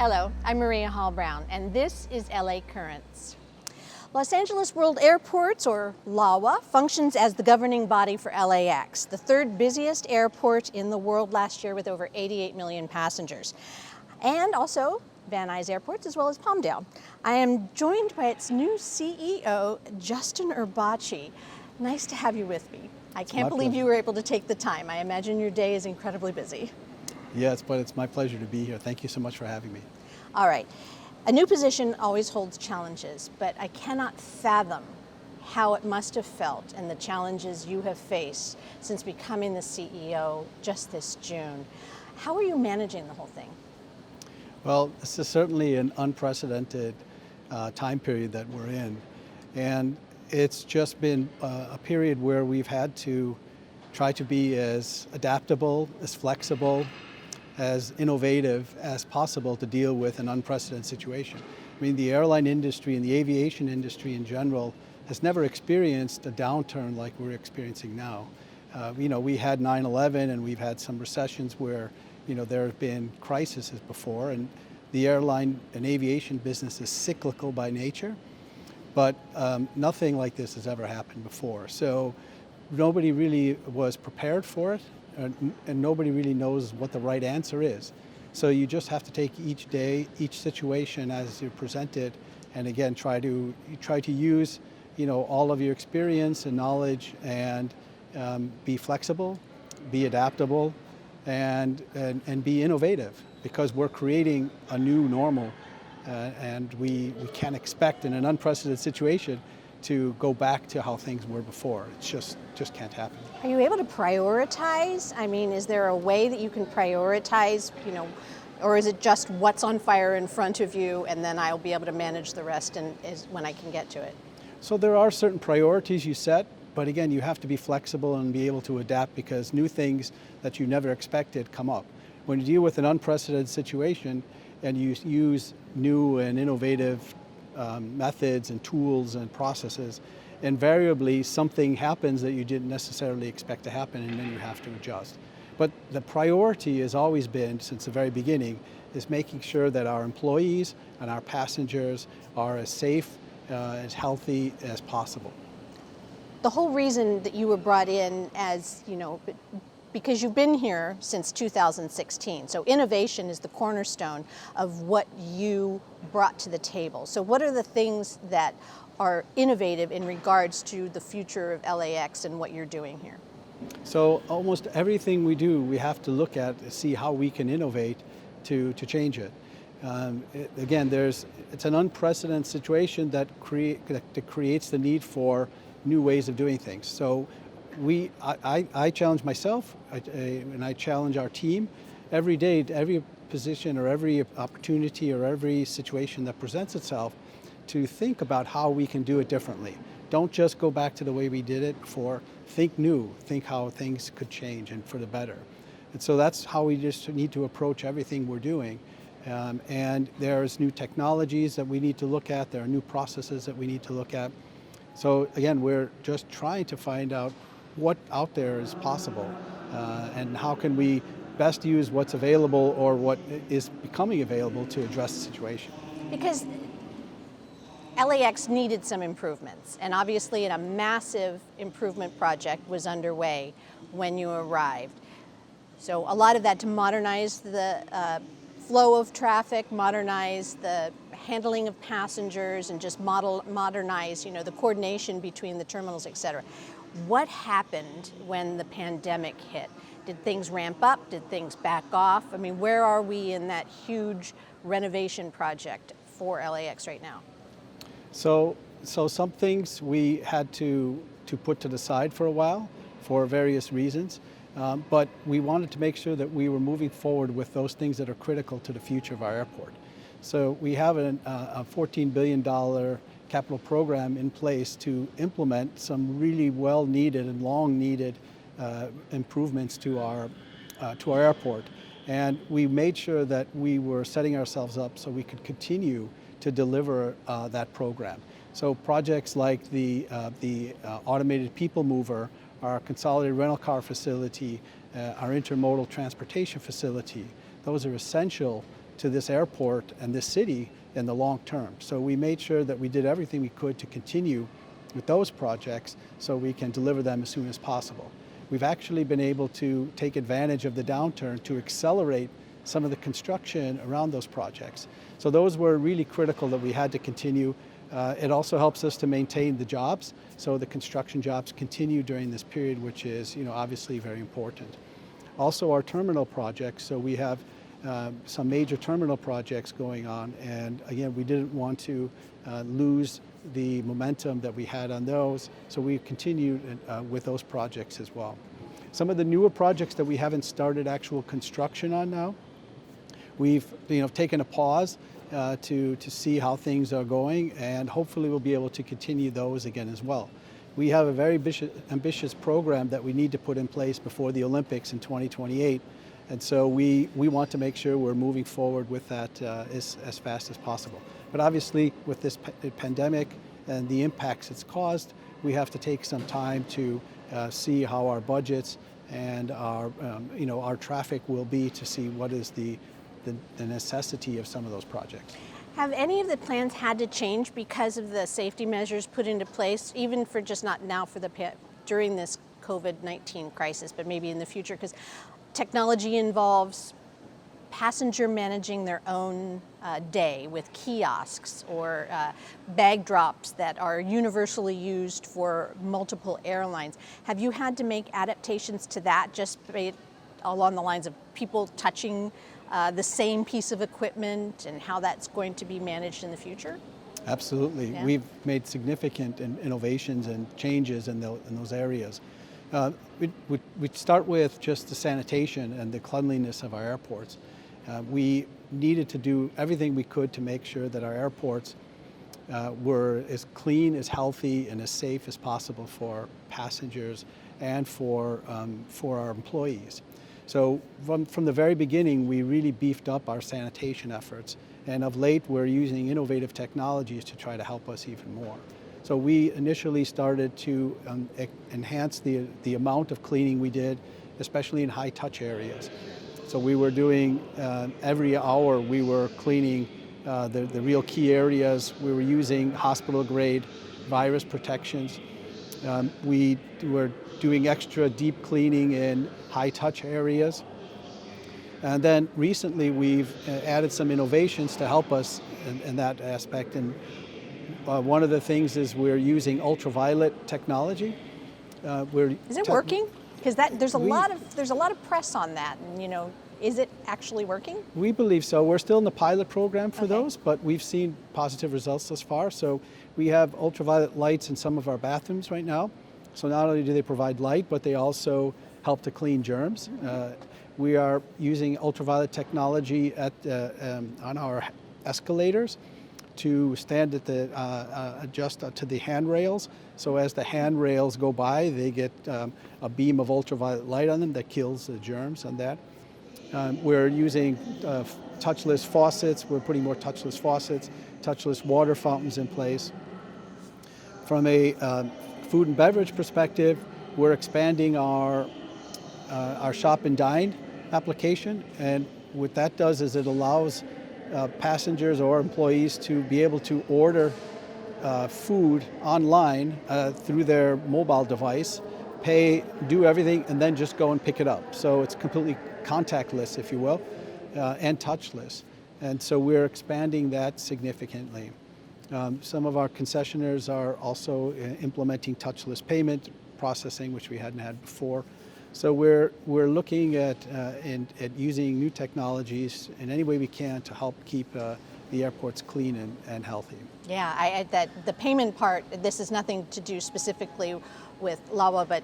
Hello, I'm Maria Hall Brown, and this is LA Currents. Los Angeles World Airports, or LAWA, functions as the governing body for LAX, the third busiest airport in the world last year with over 88 million passengers. And also Van Nuys Airports, as well as Palmdale. I am joined by its new CEO, Justin Erbacci. Nice to have you with me. I can't believe you were able to take the time. I imagine your day is incredibly busy. Yes, but it's my pleasure to be here. Thank you so much for having me. All right. A new position always holds challenges, but I cannot fathom how it must have felt and the challenges you have faced since becoming the CEO just this June. How are you managing the whole thing? Well, this is certainly an unprecedented time period that we're in. And it's just been a period where we've had to try to be as adaptable, as flexible, as innovative as possible to deal with an unprecedented situation. I mean, the airline industry and the aviation industry in general has never experienced a downturn like we're experiencing now. We had 9/11 and we've had some recessions where, there have been crises before, and the airline and aviation business is cyclical by nature, but nothing like this has ever happened before. So nobody really was prepared for it. And nobody really knows what the right answer is. So you just have to take each day, each situation as you present it, and again try to use all of your experience and knowledge, and be flexible, be adaptable, and be innovative, because we're creating a new normal, and we can't expect in an unprecedented situation to go back to how things were before. It just can't happen. Are you able to prioritize? I mean, is there a way that you can prioritize, or is it just what's on fire in front of you and then I'll be able to manage the rest when I can get to it? So there are certain priorities you set, but again, you have to be flexible and be able to adapt, because new things that you never expected come up. When you deal with an unprecedented situation and you use new and innovative methods and tools and processes, invariably something happens that you didn't necessarily expect to happen, and then you have to adjust. But the priority has always been, since the very beginning, is making sure that our employees and our passengers are as safe, as healthy as possible. The whole reason that you were brought in as, because you've been here since 2016. So innovation is the cornerstone of what you brought to the table. So what are the things that are innovative in regards to the future of LAX and what you're doing here? So almost everything we do, we have to look at to see how we can innovate to change it. Again, it's an unprecedented situation that creates the need for new ways of doing things. So I challenge myself, and I challenge our team every day, every position or every opportunity or every situation that presents itself, to think about how we can do it differently. Don't just go back to the way we did it before. Think new, think how things could change and for the better. And so that's how we just need to approach everything we're doing. And there's new technologies that we need to look at. There are new processes that we need to look at. So again, we're just trying to find out what out there is possible, and how can we best use what's available or what is becoming available to address the situation. Because LAX needed some improvements, and obviously a massive improvement project was underway when you arrived. So a lot of that to modernize the flow of traffic, modernize the handling of passengers, and just modernize the coordination between the terminals, et cetera. What happened when the pandemic hit? Did things ramp up? Did things back off? I mean, where are we in that huge renovation project for LAX right now? So some things we had to put to the side for a while for various reasons, but we wanted to make sure that we were moving forward with those things that are critical to the future of our airport. So we have a $14 billion capital program in place to implement some really well-needed and long-needed improvements to our airport. And we made sure that we were setting ourselves up so we could continue to deliver that program. So projects like the automated people mover, our consolidated rental car facility, our intermodal transportation facility, those are essential to this airport and this city in the long term. So we made sure that we did everything we could to continue with those projects so we can deliver them as soon as possible. We've actually been able to take advantage of the downturn to accelerate some of the construction around those projects. So those were really critical that we had to continue. It also helps us to maintain the jobs, so the construction jobs continue during this period, which is, obviously very important. Also our terminal projects, so we have some major terminal projects going on, and again, we didn't want to lose the momentum that we had on those, so we continued with those projects as well. Some of the newer projects that we haven't started actual construction on now, we've taken a pause to see how things are going, and hopefully we'll be able to continue those again as well. We have a very ambitious program that we need to put in place before the Olympics in 2028, and so we want to make sure we're moving forward with that as fast as possible. But obviously with this pandemic and the impacts it's caused, we have to take some time to see how our budgets and our traffic will be, to see what is the necessity of some of those projects. Have any of the plans had to change because of the safety measures put into place, even for just not now during this COVID-19 crisis, but maybe in the future? Because technology involves passenger managing their own day with kiosks or bag drops that are universally used for multiple airlines. Have you had to make adaptations to that, just along the lines of people touching the same piece of equipment and how that's going to be managed in the future? Absolutely. Yeah. We've made significant innovations and changes in those areas. We start with just the sanitation and the cleanliness of our airports. We needed to do everything we could to make sure that our airports were as clean, as healthy, and as safe as possible for passengers and for our employees. So from the very beginning, we really beefed up our sanitation efforts, and of late we're using innovative technologies to try to help us even more. So we initially started to enhance the amount of cleaning we did, especially in high-touch areas. So we were doing, every hour we were cleaning the real key areas. We were using hospital-grade virus protections. We were doing extra deep cleaning in high-touch areas. And then recently we've added some innovations to help us in that aspect. And one of the things is we're using ultraviolet technology. Is it working? Because there's a lot of press on that, and is it actually working? We believe so. We're still in the pilot program for those, but we've seen positive results thus far. So we have ultraviolet lights in some of our bathrooms right now. So not only do they provide light, but they also help to clean germs. We are using ultraviolet technology on our escalators to stand at adjust to the handrails. So as the handrails go by, they get a beam of ultraviolet light on them that kills the germs on that. We're using touchless faucets. We're putting more touchless faucets, touchless water fountains in place. From a food and beverage perspective, we're expanding our shop and dine application, and what that does is it allows passengers or employees to be able to order food online through their mobile device, pay, do everything, and then just go and pick it up. So it's completely contactless, if you will, and touchless. And so we're expanding that significantly. Some of our concessionaires are also implementing touchless payment processing, which we hadn't had before. So we're looking at using new technologies in any way we can to help keep the airports clean and healthy. Yeah, the payment part, this is nothing to do specifically with LAWA, but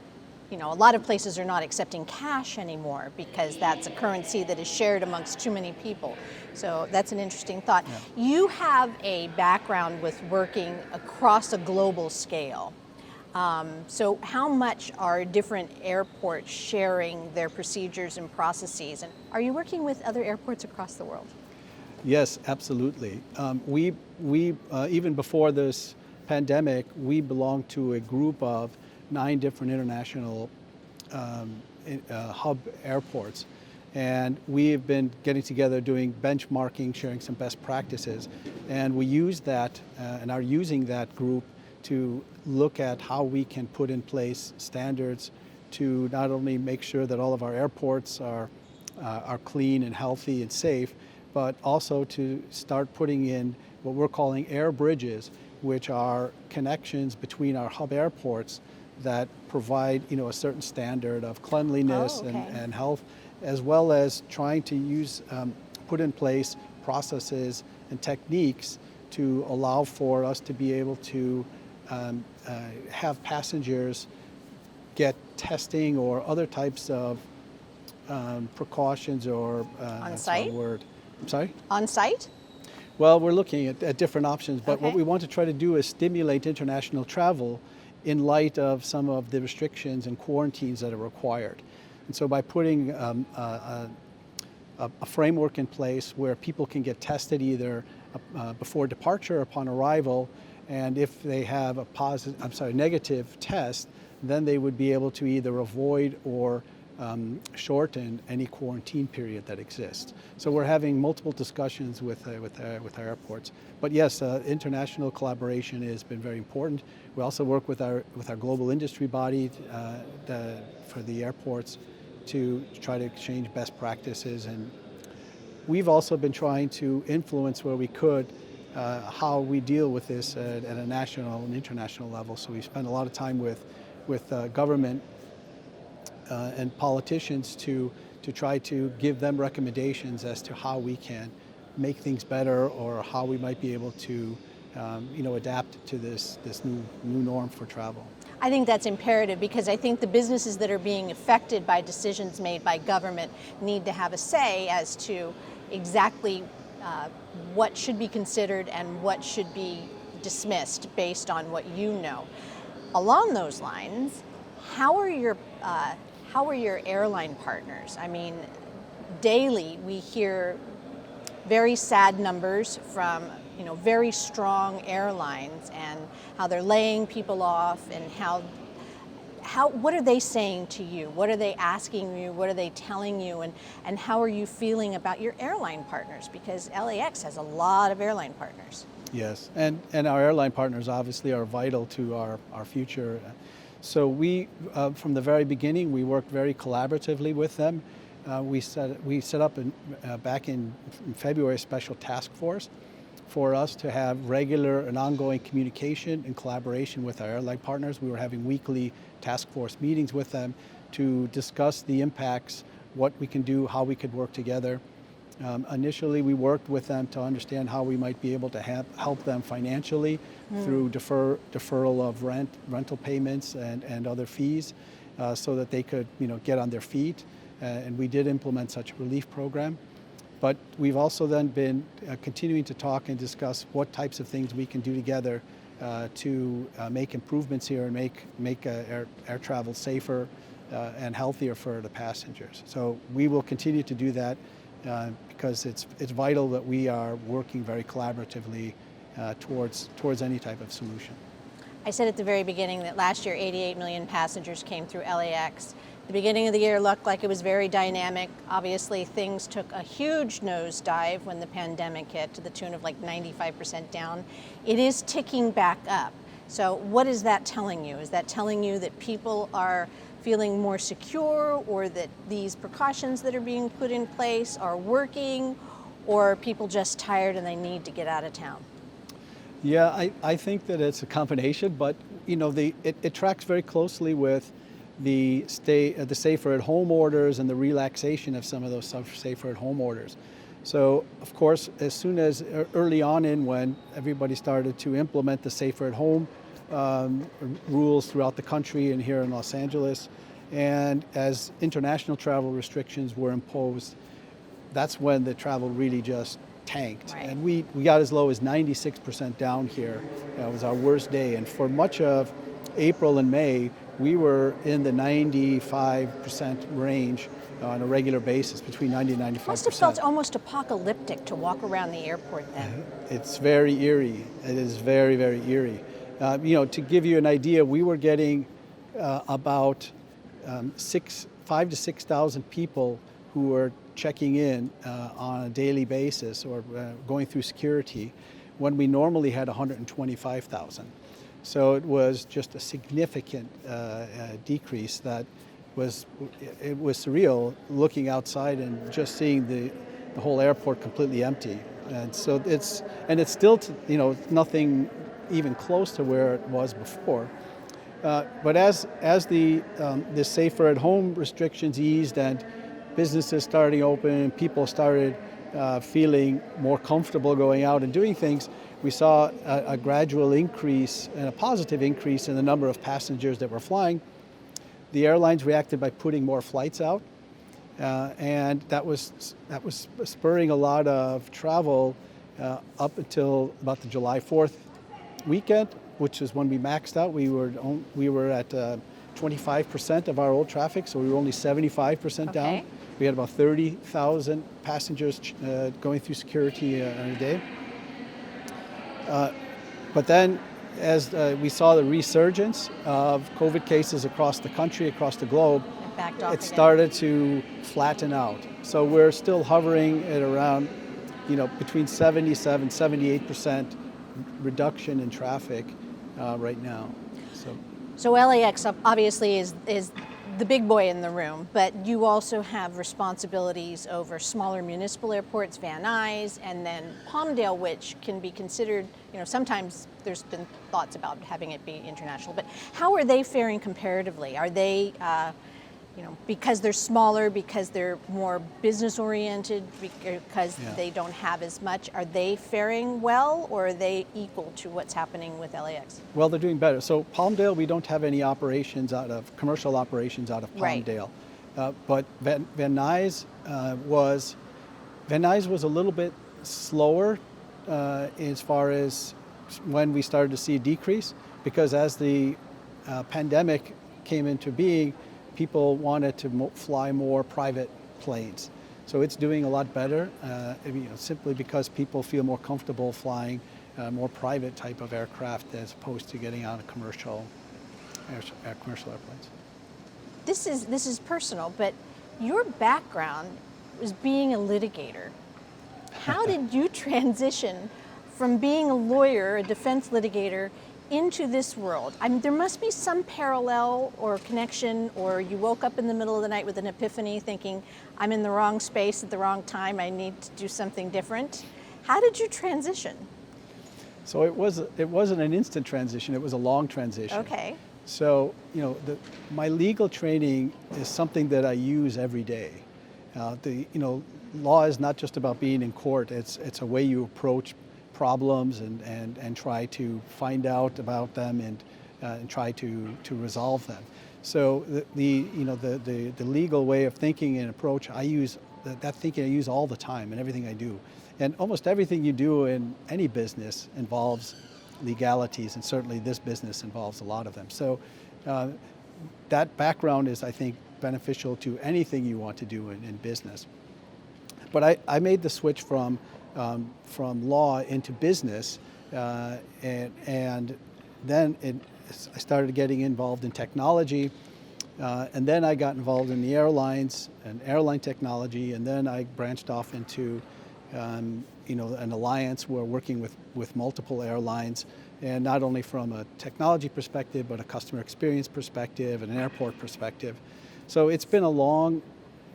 a lot of places are not accepting cash anymore because that's a currency that is shared amongst too many people. So that's an interesting thought. Yeah. You have a background with working across a global scale. So how much are different airports sharing their procedures and processes? And are you working with other airports across the world? Yes, absolutely. We even before this pandemic, we belonged to a group of 9 different international hub airports. And we have been getting together, doing benchmarking, sharing some best practices. And we use that and are using that group to look at how we can put in place standards to not only make sure that all of our airports are clean and healthy and safe, but also to start putting in what we're calling air bridges, which are connections between our hub airports that provide, a certain standard of cleanliness and health, as well as trying to use, put in place processes and techniques to allow for us to be able to have passengers get testing or other types of precautions or On site? I'm sorry? On site? Well, we're looking at different options, but Okay. what we want to try to do is stimulate international travel in light of some of the restrictions and quarantines that are required. And so by putting a framework in place where people can get tested either before departure or upon arrival, and if they have a negative test, then they would be able to either avoid or shorten any quarantine period that exists. So we're having multiple discussions with our airports. But yes, international collaboration has been very important. We also work with our global industry body for the airports to try to exchange best practices. And we've also been trying to influence where we could how we deal with this at a national and international level. So we spend a lot of time with government and politicians to try to give them recommendations as to how we can make things better or how we might be able to adapt to this new norm for travel. I think that's imperative because I think the businesses that are being affected by decisions made by government need to have a say as to exactly what should be considered and what should be dismissed based on what you know. Along those lines, how are your airline partners? I mean, daily we hear very sad numbers from very strong airlines and how they're laying people off and what are they saying to you? What are they asking you? What are they telling you? And how are you feeling about your airline partners? Because LAX has a lot of airline partners. Yes, and our airline partners obviously are vital to our future. So we, from the very beginning, we worked very collaboratively with them. We set up back in February a special task force for us to have regular and ongoing communication and collaboration with our airline partners. We were having weekly task force meetings with them to discuss the impacts, what we can do, how we could work together. Initially, we worked with them to understand how we might be able to help them financially through deferral of rental payments and other fees so that they could get on their feet. And we did implement such a relief program. But we've also then been continuing to talk and discuss what types of things we can do together to make improvements here and make air travel safer and healthier for the passengers. So we will continue to do that because it's vital that we are working very collaboratively towards any type of solution. I said at the very beginning that last year 88 million passengers came through LAX. The beginning of the year looked like it was very dynamic. Obviously, things took a huge nosedive when the pandemic hit to the tune of like 95% down. It is ticking back up. So what is that telling you? Is that telling you that people are feeling more secure or that these precautions that are being put in place are working, or are people just tired and they need to get out of town? Yeah, I think that it's a combination, but it tracks very closely with the safer at home orders and the relaxation of some of those safer at home orders. So of course, as soon as early on when everybody started to implement the safer at home rules throughout the country and here in Los Angeles, and as international travel restrictions were imposed, that's when the travel really just tanked. Right. And we got as low as 96% down here. It was our worst day. And for much of April and May, we were in the 95% range on a regular basis, between 90 and 95%. Must have felt almost apocalyptic to walk around the airport then. It's very eerie. It is very, very eerie. To give you an idea, we were getting about 5,000 to 6,000 people who were checking in on a daily basis or going through security when we normally had 125,000. So it was just a significant decrease that was surreal looking outside and just seeing the whole airport completely empty. And so it's still, nothing even close to where it was before. But as the safer at home restrictions eased and businesses starting open and people started feeling more comfortable going out and doing things, we saw a gradual increase and a positive increase in the number of passengers that were flying. The airlines reacted by putting more flights out, and that was spurring a lot of travel up until about the July 4th weekend, which is when we maxed out. We were at 25% of our old traffic, so we were only 75% down. Okay. We had about 30,000 passengers going through security in a day. But then, as we saw the resurgence of COVID cases across the country, across the globe, it started to flatten out. So we're still hovering at around, between 77, 78% reduction in traffic right now. So LAX obviously is the big boy in the room, but you also have responsibilities over smaller municipal airports, Van Nuys, and then Palmdale, which can be considered, sometimes there's been thoughts about having it be international, but how are they faring comparatively? Are they, because they're smaller, because they're more business oriented, because they don't have as much, are they faring well, or are they equal to what's happening with LAX? Well, they're doing better. So Palmdale, we don't have any commercial operations out of Palmdale. Right. But Van Nuys was a little bit slower as far as when we started to see a decrease, because as the pandemic came into being, people wanted to fly more private planes. So it's doing a lot better, simply because people feel more comfortable flying more private type of aircraft as opposed to getting on a commercial airplanes. This is personal, but your background was being a litigator. How did you transition from being a lawyer, a defense litigator, into this world? I mean, there must be some parallel or connection, or you woke up in the middle of the night with an epiphany thinking, I'm in the wrong space at the wrong time, I need to do something different. How did you transition? So it wasn't an instant transition, it was a long transition. Okay. So, my legal training is something that I use every day. Law is not just about being in court, it's a way you approach problems and try to find out about them and try to resolve them. So the legal way of thinking and approach, I use that thinking I use all the time in everything I do. And almost everything you do in any business involves legalities, and certainly this business involves a lot of them. So that background is, I think, beneficial to anything you want to do in business. But I made the switch from law into business, and then I started getting involved in technology, and then I got involved in the airlines and airline technology, and then I branched off into an alliance. We're working with multiple airlines, and not only from a technology perspective, but a customer experience perspective and an airport perspective. So it's been a long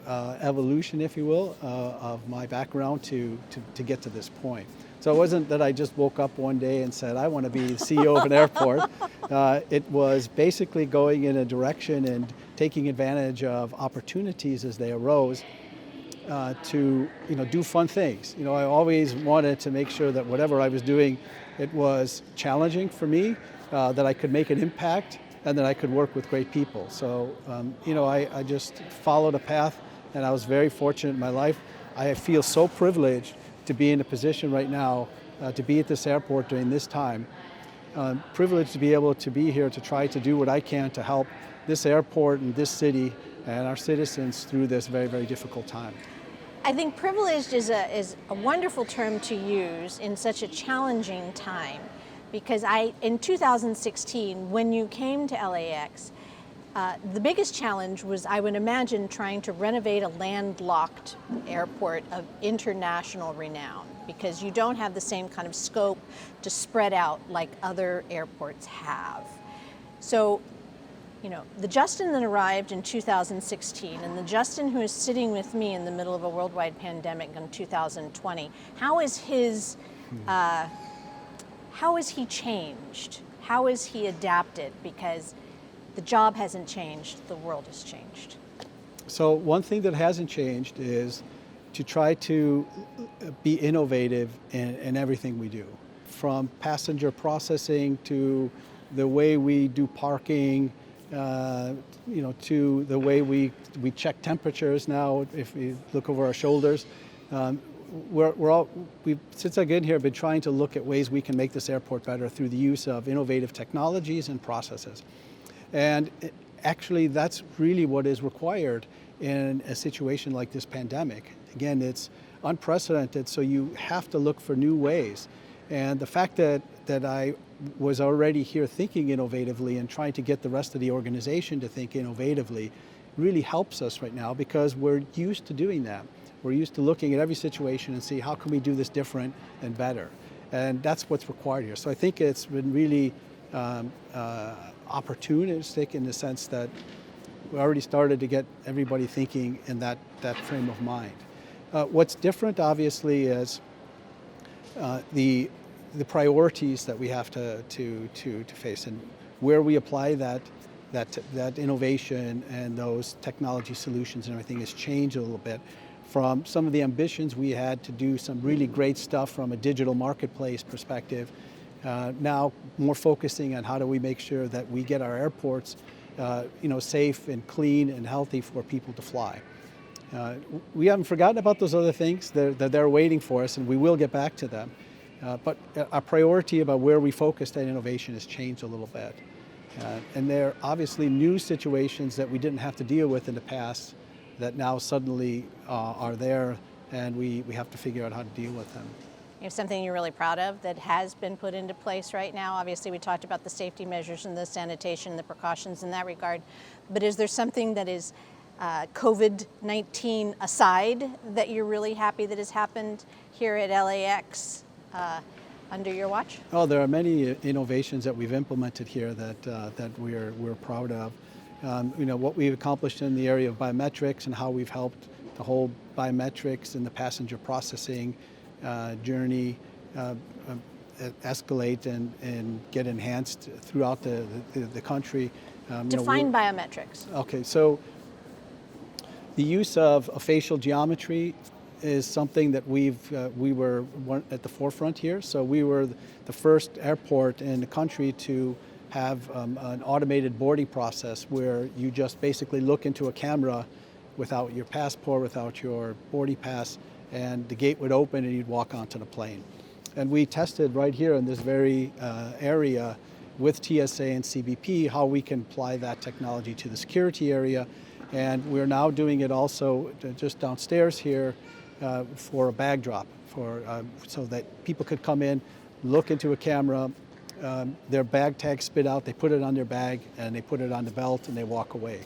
evolution, if you will, of my background to get to this point. So it wasn't that I just woke up one day and said, I want to be the CEO of an airport. It was basically going in a direction and taking advantage of opportunities as they arose to do fun things. I always wanted to make sure that whatever I was doing, it was challenging for me, that I could make an impact, and that I could work with great people. So, I just followed a path, and I was very fortunate in my life. I feel so privileged to be in a position right now, to be at this airport during this time. Privileged to be able to be here to try to do what I can to help this airport and this city and our citizens through this very, very difficult time. I think privileged is a wonderful term to use in such a challenging time, because in 2016, when you came to LAX, The biggest challenge was, I would imagine, trying to renovate a landlocked airport of international renown, because you don't have the same kind of scope to spread out like other airports have. So, you know, the Justin that arrived in 2016 and the Justin who is sitting with me in the middle of a worldwide pandemic in 2020, how is he changed? How is he adapted? Because the job hasn't changed, the world has changed. So one thing that hasn't changed is to try to be innovative in everything we do. From passenger processing to the way we do parking, to the way we check temperatures now, if we look over our shoulders. We've, since I get here, been trying to look at ways we can make this airport better through the use of innovative technologies and processes. And actually, that's really what is required in a situation like this pandemic. Again, it's unprecedented, so you have to look for new ways. And the fact that I was already here thinking innovatively and trying to get the rest of the organization to think innovatively really helps us right now, because we're used to doing that. We're used to looking at every situation and see how can we do this different and better. And that's what's required here. So I think it's been really opportunistic in the sense that we already started to get everybody thinking in that frame of mind. What's different, obviously, is the priorities that we have to face, and where we apply that innovation and those technology solutions and everything has changed a little bit from some of the ambitions we had to do some really great stuff from a digital marketplace perspective. Now more focusing on how do we make sure that we get our airports safe and clean and healthy for people to fly. We haven't forgotten about those other things. They're waiting for us, and we will get back to them. But our priority about where we focused that innovation has changed a little bit. And there are obviously new situations that we didn't have to deal with in the past that now suddenly are there, and we have to figure out how to deal with them. You have something you're really proud of that has been put into place right now? Obviously, we talked about the safety measures and the sanitation, the precautions in that regard. But is there something that is COVID-19 aside that you're really happy that has happened here at LAX under your watch? Oh, there are many innovations that we've implemented here that we're proud of. What we've accomplished in the area of biometrics and how we've helped the whole biometrics and the passenger processing journey escalate and get enhanced throughout the country. Define biometrics. Okay, so the use of facial geometry is something that we were at the forefront here. So we were the first airport in the country to have an automated boarding process where you just basically look into a camera without your passport, without your boarding pass, and the gate would open and you'd walk onto the plane. And we tested right here in this very area with TSA and CBP how we can apply that technology to the security area. And we're now doing it also just downstairs here for a bag drop, so that people could come in, look into a camera, their bag tag spit out, they put it on their bag, and they put it on the belt, and they walk away.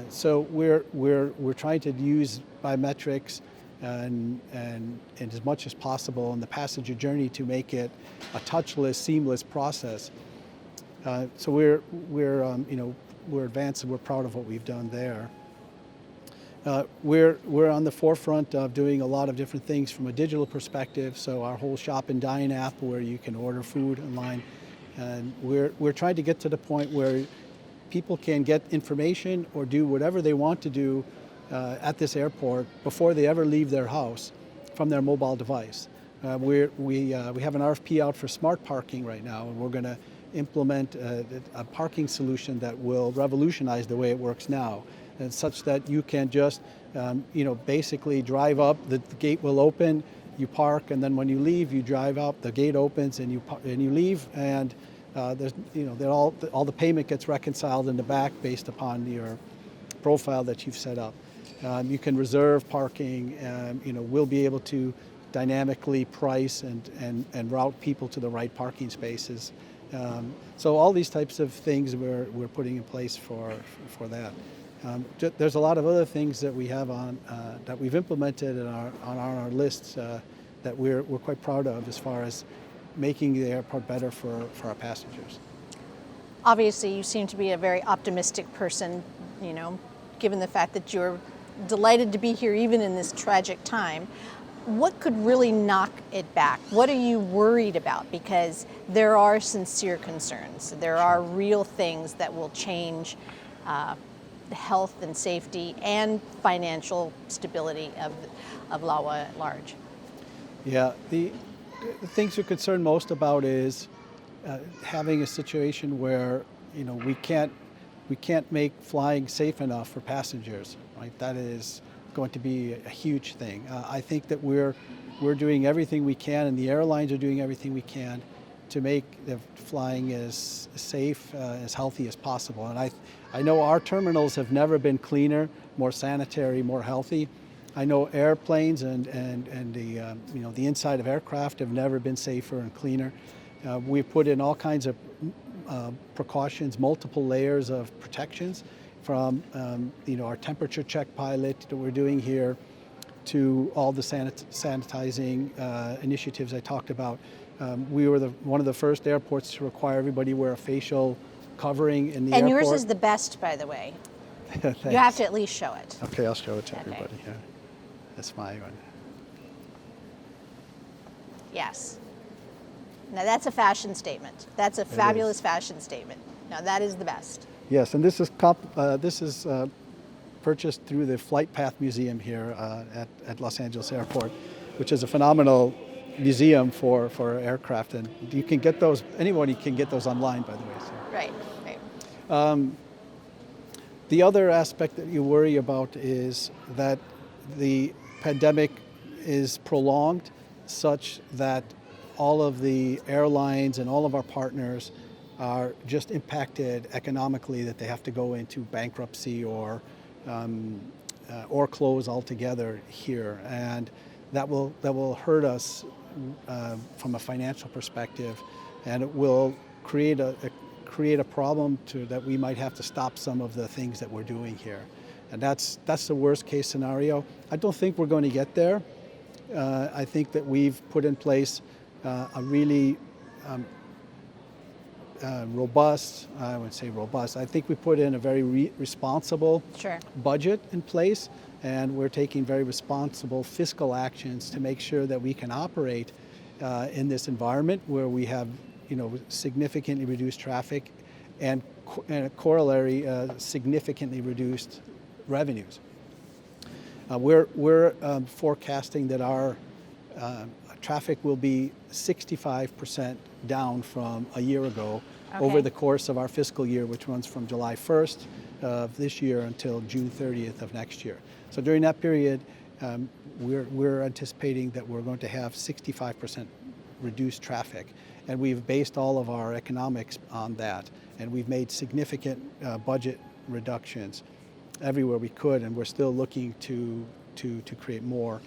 So we're trying to use biometrics and as much as possible in the passenger journey to make it a touchless, seamless process. So we're advanced, and we're proud of what we've done there. We're on the forefront of doing a lot of different things from a digital perspective. So our whole Shop and Dine app, where you can order food online, and we're trying to get to the point where people can get information or do whatever they want to do at this airport before they ever leave their house from their mobile device. We have an RFP out for smart parking right now, and we're going to implement a parking solution that will revolutionize the way it works now, and such that you can just basically drive up, the gate will open, you park, and then when you leave, you drive out, the gate opens, and you leave, and there's all the payment gets reconciled in the back based upon your profile that you've set up. You can reserve parking, we'll be able to dynamically price and route people to the right parking spaces. So all these types of things we're putting in place for that. There's a lot of other things that we have on that we've implemented on our lists that we're quite proud of as far as making the airport better for our passengers. Obviously, you seem to be a very optimistic person, given the fact that you're delighted to be here even in this tragic time. What could really knock it back? What are you worried about? Because there are sincere concerns. There are real things that will change the health and safety and financial stability of LAWA at large. Yeah, the things we're concerned most about is having a situation where we can't make flying safe enough for passengers. Right, that is going to be a huge thing. I think that we're doing everything we can, and the airlines are doing everything we can to make the flying as safe, as healthy as possible. And I know our terminals have never been cleaner, more sanitary, more healthy. I know airplanes and the inside of aircraft have never been safer and cleaner. We've put in all kinds of precautions, multiple layers of protections, from our temperature check pilot that we're doing here to all the sanitizing initiatives I talked about. We were one of the first airports to require everybody wear a facial covering in the airport. And yours is the best, by the way. You have to at least show it. Okay, I'll show it to everybody here. That's my one. Yes. Now that's a fashion statement. That's a fabulous fashion statement. Now that is the best. Yes, and this is purchased through the Flight Path Museum here at Los Angeles Airport, which is a phenomenal museum for aircraft, and you can get those. Anybody can get those online, by the way. So. Right. The other aspect that you worry about is that the pandemic is prolonged, such that all of the airlines and all of our partners are just impacted economically, that they have to go into bankruptcy or close altogether here, and that will hurt us from a financial perspective, and it will create a problem that we might have to stop some of the things that we're doing here, and that's the worst case scenario. I don't think we're going to get there. I think that we've put in place a really robust, I would say robust. I think we put in a very responsible budget in place, and we're taking very responsible fiscal actions to make sure that we can operate in this environment where we have, significantly reduced traffic and a corollary significantly reduced revenues. We're forecasting that our traffic will be 65% down from a year ago over the course of our fiscal year, which runs from July 1st of this year until June 30th of next year. So during that period, we're anticipating that we're going to have 65% reduced traffic, and we've based all of our economics on that, and we've made significant budget reductions everywhere we could, and we're still looking to create more.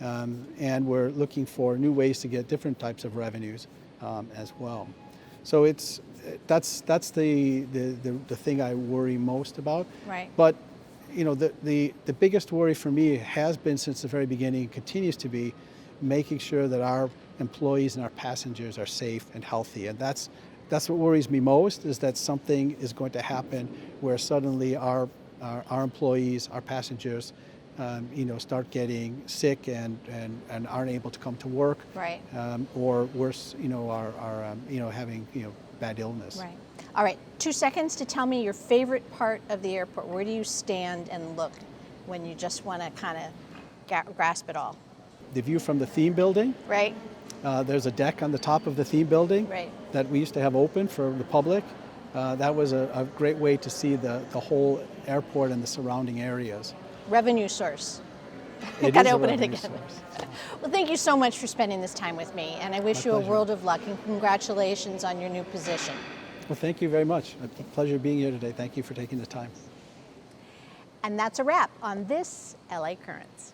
And we're looking for new ways to get different types of revenues as well. So that's the thing I worry most about. Right. But the biggest worry for me has been since the very beginning, continues to be making sure that our employees and our passengers are safe and healthy. And that's what worries me most, is that something is going to happen where suddenly our employees, our passengers, start getting sick and aren't able to come to work, right? Or worse, are having bad illness. Right. All right. 2 seconds to tell me your favorite part of the airport. Where do you stand and look when you just want to kind of grasp it all? The view from the theme building. Right. There's a deck on the top of the theme building. Right. That we used to have open for the public. That was a great way to see the whole airport and the surrounding areas. Revenue source. Got to open it again. Source. Well, thank you so much for spending this time with me, and I wish you a world of luck, and congratulations on your new position. Well, thank you very much. A pleasure being here today. Thank you for taking the time. And that's a wrap on this LA Currents.